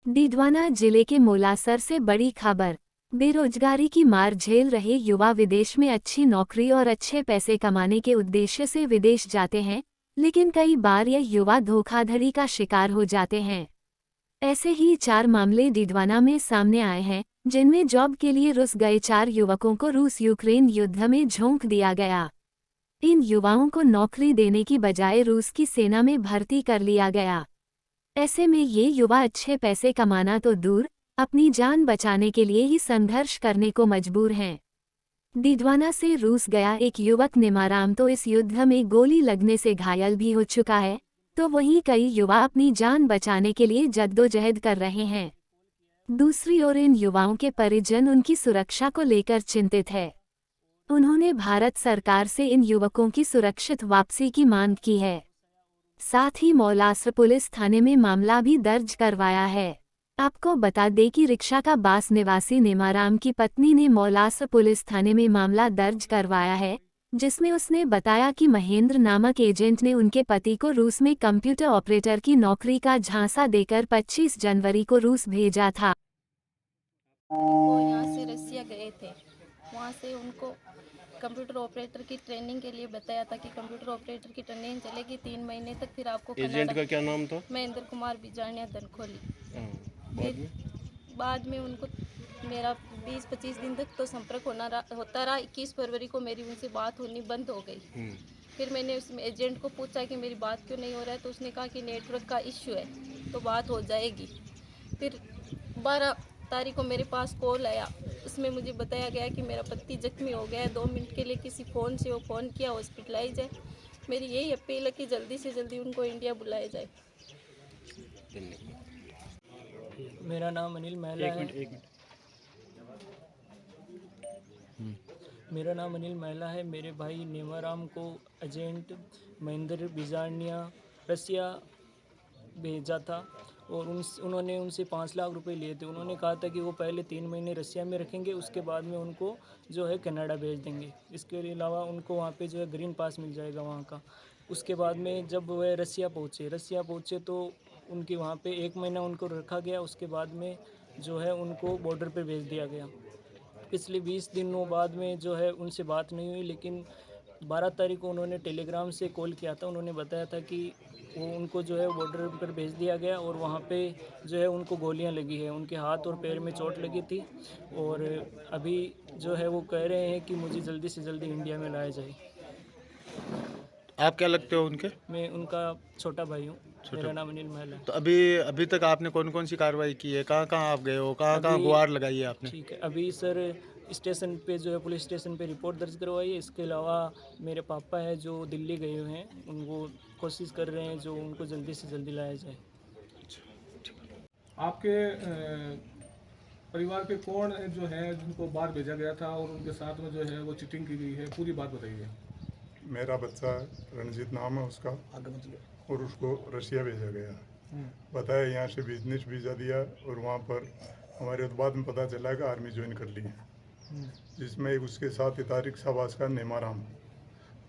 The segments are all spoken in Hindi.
डीडवाना जिले के मोलासर से बड़ी खबर। बेरोजगारी की मार झेल रहे युवा विदेश में अच्छी नौकरी और अच्छे पैसे कमाने के उद्देश्य से विदेश जाते हैं, लेकिन कई बार यह युवा धोखाधड़ी का शिकार हो जाते हैं। ऐसे ही 4 मामले डीडवाना में सामने आए हैं, जिनमें जॉब के लिए रूस गए 4 युवकों को रूस यूक्रेन युद्ध में झोंक दिया गया। इन युवाओं को नौकरी देने की बजाय रूस की सेना में भर्ती कर लिया गया। ऐसे में ये युवा अच्छे पैसे कमाना तो दूर, अपनी जान बचाने के लिए ही संघर्ष करने को मजबूर हैं। डीडवाना से रूस गया एक युवक निमाराम तो इस युद्ध में गोली लगने से घायल भी हो चुका है, तो वहीं कई युवा अपनी जान बचाने के लिए जद्दोजहद कर रहे हैं। दूसरी ओर इन युवाओं के परिजन उनकी सुरक्षा को लेकर चिंतित है। उन्होंने भारत सरकार से इन युवकों की सुरक्षित वापसी की मांग की है। साथ ही मौलासर पुलिस थाने में मामला भी दर्ज करवाया है। आपको बता दें कि रिक्शा का बास निवासी नेमाराम की पत्नी ने मौलासर पुलिस थाने में मामला दर्ज करवाया है, जिसमें उसने बताया कि महेंद्र नामक एजेंट ने उनके पति को रूस में कंप्यूटर ऑपरेटर की नौकरी का झांसा देकर 25 जनवरी को रूस भेजा था। वो यहाँ से रसिया गए थे। वहाँ से उनको कंप्यूटर ऑपरेटर की ट्रेनिंग के लिए बताया था कि कंप्यूटर ऑपरेटर की ट्रेनिंग चलेगी 3 महीने तक, फिर आपको एजेंट का क्या नाम था? महेंद्र कुमार बिजानिया धनखोली। हाँ, फिर बाद में उनको मेरा 20-25 दिन तक तो संपर्क होता रहा। 21 फरवरी को मेरी उनसे बात होनी बंद हो गई। फिर मैंने उस एजेंट को पूछा कि मेरी बात क्यों नहीं हो रहा है, तो उसने कहा कि नेटवर्क का इश्यू है, तो बात हो जाएगी। फिर 12 तारीख को मेरे पास कॉल आया, उसमें मुझे बताया गया कि मेरा पति जख्मी हो गया है, 2 मिनट के लिए किसी फ़ोन से वो फ़ोन किया, हॉस्पिटलाइज है। मेरी यही अपील है कि जल्दी से जल्दी उनको इंडिया बुलाया जाए। मेरा नाम अनिल महिला है। मेरा नाम अनिल महिला है। मेरे भाई नेमाराम को एजेंट महेंद्र बिजानिया रसिया भेजा था और उन्होंने उनसे 5 लाख रुपए लिए थे। उन्होंने कहा था कि वो पहले 3 महीने रसिया में रखेंगे, उसके बाद में उनको जो है कनाडा भेज देंगे। इसके अलावा उनको वहाँ पे जो है ग्रीन पास मिल जाएगा वहाँ का। उसके बाद में जब वह रसिया पहुँचे तो उनके वहाँ पे 1 महीना उनको रखा गया। उसके बाद में जो है उनको बॉर्डर पे भेज दिया गया। पिछले 20 दिनों बाद में जो है उनसे बात नहीं हुई, लेकिन 12 तारीख को उन्होंने टेलीग्राम से कॉल किया था। उन्होंने बताया था कि वो उनको जो है बॉर्डर पर भेज दिया गया और वहाँ पे जो है उनको गोलियां लगी है, उनके हाथ और पैर में चोट लगी थी और अभी जो है वो कह रहे हैं कि मुझे जल्दी से जल्दी इंडिया में लाया जाए। आप क्या लगते हो उनके? मैं उनका छोटा भाई हूँ। मेरा नाम अनिल महल है। तो अभी तक आपने कौन कौन सी कार्रवाई की है? कहाँ कहाँ आप गए हो? कहाँ कहाँ गुहार लगाई है आपने? ठीक है, अभी सर स्टेशन पे जो है पुलिस स्टेशन पे रिपोर्ट दर्ज करवाई है। इसके अलावा मेरे पापा है जो दिल्ली गए हुए हैं, उनको कोशिश कर रहे हैं जो उनको जल्दी से जल्दी लाया जाए। आपके परिवार के कौन जो है जिनको बाहर भेजा गया था और उनके साथ में जो है वो चीटिंग की गई है, पूरी बात बताइए। मेरा बच्चा रणजीत नाम है उसका, और उसको रशिया भेजा गया। बताया यहाँ से बिजनेस वीज़ा दिया और वहाँ पर हमारे बाद में पता चला कि आर्मी ज्वाइन कर ली है, जिसमें उसके साथ तारिक शाबाज का नेमाराम,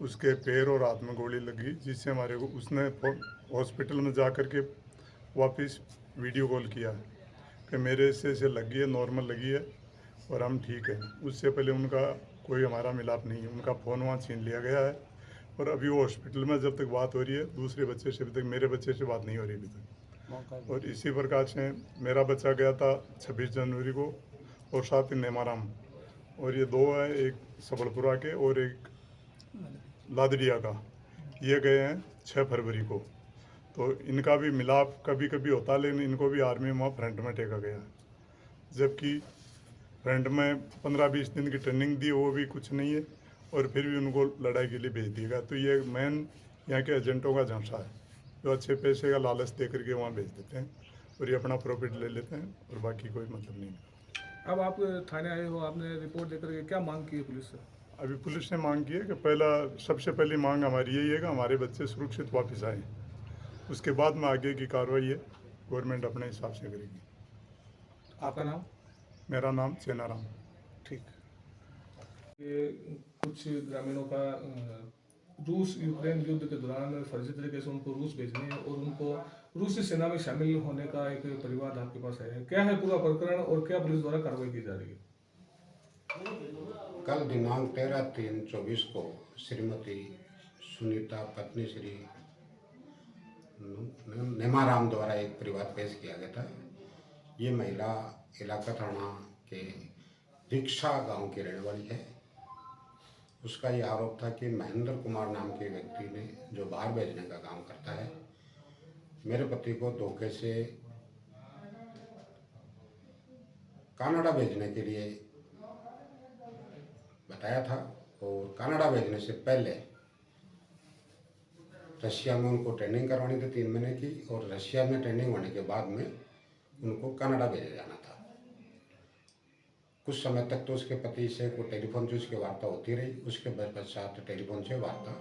उसके पैर और हाथ में गोली लगी, जिससे हमारे को उसने हॉस्पिटल में जा कर के वापस वीडियो कॉल किया कि मेरे से लगी है, नॉर्मल लगी है और हम ठीक हैं। उससे पहले उनका कोई हमारा मिलाप नहीं है। उनका फ़ोन वहाँ छीन लिया गया है और अभी वो हॉस्पिटल में जब तक बात हो रही है दूसरे बच्चे से, अभी तक मेरे बच्चे से बात नहीं हो रही अभी तक। और इसी प्रकार से मेरा बच्चा गया था 26 जनवरी को और साथ ही नेमाराम, और ये 2 है, एक सबलपुरा के और एक लादड़िया का, ये गए हैं 6 फरवरी को। तो इनका भी मिलाप कभी कभी होता है, लेकिन इनको भी आर्मी में फ्रंट में टेका गया, जबकि फ्रंट में 15-20 दिन की ट्रेनिंग दी, वो भी कुछ नहीं है और फिर भी उनको लड़ाई के लिए भेज दिया गया। तो ये मेन यहाँ के एजेंटों का झांसा है, जो अच्छे पैसे का लालच दे करके वहाँ भेज देते हैं और ये अपना प्रॉफिट ले लेते हैं और बाकी कोई मतलब नहीं। अब आप थाने आए हो, आपने रिपोर्ट देकर के क्या मांग की है पुलिस से? अभी पुलिस ने मांग की है कि सबसे पहली मांग हमारी यही है कि हमारे बच्चे सुरक्षित वापस आए। उसके बाद में आगे की कार्रवाई है गवर्नमेंट अपने हिसाब से करेगी। आपका नाम? मेरा नाम सेनाराम। ठीक। ये कुछ ग्रामीणों का रूस यूक्रेन युद्ध के दौरान फर्जी तरीके से उनको रूस भेजने और उनको रूसी सेना में शामिल होने का एक परिवाद आपके पास है, क्या है पूरा प्रकरण और क्या पुलिस द्वारा कार्रवाई की जा रही है? कल दिनांक 13/3/24 को श्रीमती सुनीता पत्नी श्री नेमाराम द्वारा एक परिवाद पेश किया गया था। ये महिला इलाका थाना के दीक्षा गांव की रहने वाली है। उसका ये आरोप था कि महेंद्र कुमार नाम के व्यक्ति ने, जो बाहर भेजने का काम करता है, मेरे पति को धोखे से कनाडा भेजने के लिए बताया था और कनाडा भेजने से पहले रशिया में उनको ट्रेनिंग करवानी थी 3 महीने की, और रशिया में ट्रेनिंग होने के बाद में उनको कनाडा भेजा जाना था। कुछ समय तक तो उसके पति से कोई टेलीफोन से उसकी वार्ता होती रही, उसके पश्चात टेलीफोन से वार्ता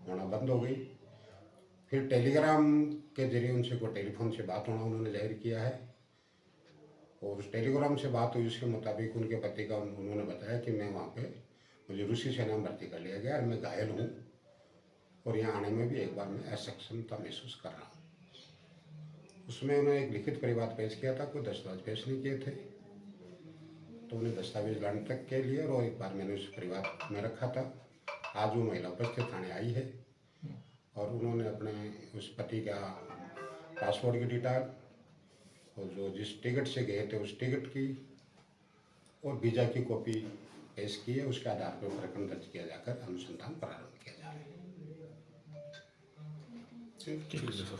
होना बंद हो गई। फिर टेलीग्राम के जरिए उनसे कोई टेलीफोन से बात होना उन्होंने जाहिर किया है, और उस टेलीग्राम से बात हुई। उसके मुताबिक उनके पति का उन्होंने बताया कि मैं वहाँ पे, मुझे रूसी सेना में भर्ती कर लिया गया और मैं घायल हूँ और यहाँ आने में भी एक बार मैं असक्षमता महसूस कर रहा हूँ। उसमें उन्होंने एक लिखित परिवाद पेश किया था, कोई दस्तावेज पेश नहीं किए थे, तो उन्हें दस्तावेज लाने तक के लिए और एक बार मैंने उस परिवाद में रखा था। आज वो महिला उपस्थित थाने आई है और उन्होंने अपने उस पति का पासपोर्ट की डिटेल और जो जिस टिकट से गए थे उस टिकट की और वीज़ा की कॉपी पेश की है। उसके आधार पर प्रकरण दर्ज किया जाकर अनुसंधान प्रारंभ किया जा रहा है। ठीक है सर।